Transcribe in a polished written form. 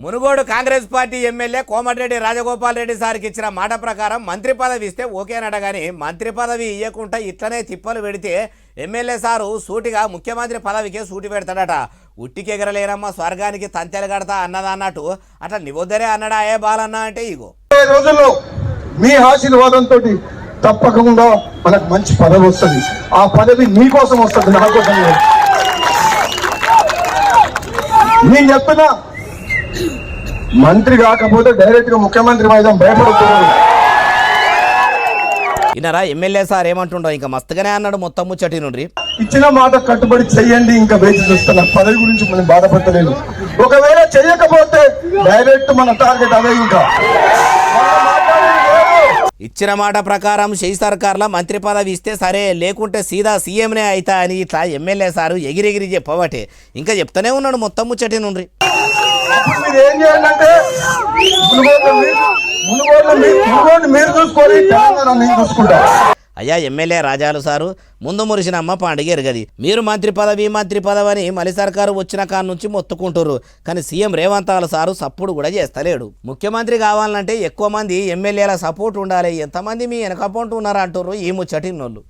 Munugode Congress party MLA Komatireddy Rajagopal Reddy సార్కి ఇచ్చిన మాట ప్రకారం మంత్రి పదవి ఇస్తే ఓకేనట కానీ మంత్రి పదవి ఇవ్వకుండా ఇట్లనే తిప్పలు పెడితే ఎమ్మెల్యే సారు సూటిగా ముఖ్యమంత్రి పదవికే సూటి పెడతాడట. ఉట్టికెగరలేనమ్మ స్వర్గానికి తంతెలు కడతా అన్నదన్నట్టు అట్లా నివొద్దరే అన్నాడా ఏ బాలన్న అంటే ఇగో రోజుల్లో మీ ఆశీర్వాదంతో తప్పకుండా మనకు మంచి పదవి వస్తుంది. ఆ పదవి మీకోసం వస్తుంది, నా కోసం. నేను చెప్తున్నా, మంత్రి కాకపోతే డైరెక్ట్ గా ముఖ్యమంత్రి వైద్యం భయపడుతున్నాడు. ఇన్నరా ఎమ్మెల్యే సార్ ఏమంటుండో ఇంకా మస్తుగానే అన్నాడు మొత్తం ముచ్చటి నుండి. ఇచ్చిన మాట కట్టుబడి చెయ్యండి, ఇంకా వేచి చూస్తున్నా. పదవి గురించి మనం బాధపడలేదు. ఒకవేళ చెయ్యకపోతే డైరెక్ట్ మన టార్గెట్ అదే. ఇంకా ఇచ్చిన మాట ప్రకారం షెయి సర్కార్ల మంత్రి పదవి ఇస్తే సరే, లేకుంటే సీదా సీఎంనే అయితా అని ఇట్లా ఎమ్మెల్యే సారు ఎగిరెగిరి చెప్పబట్టే ఇంకా చెప్తానే ఉన్నాడు మొత్తం ముచ్చటి నుండి. మీరు ఏం చేయాలంటే మీరు చూసుకోవాలి, తెలంగాణ నేను చూసుకుంటా. అయ్యా ఎమ్మెల్యే రాజాలు సారు, ముందు మురిసిన అమ్మ పండుగ ఎరగది. మీరు మంత్రి పదవి అని మలి సర్కారు వచ్చిన కాడ నుంచి మొత్తుకుంటుర్రు, కానీ సీఎం రేవంత్ సారు సపోర్ట్ కూడా చేస్తలేడు. ముఖ్యమంత్రి కావాలంటే ఎక్కువ మంది ఎమ్మెల్యేల సపోర్ట్ ఉండాలి. ఎంతమంది మీ వెనకపోంటూ ఉన్నారా అంటుర్రు ఈ ముచ్చటినోళ్ళు.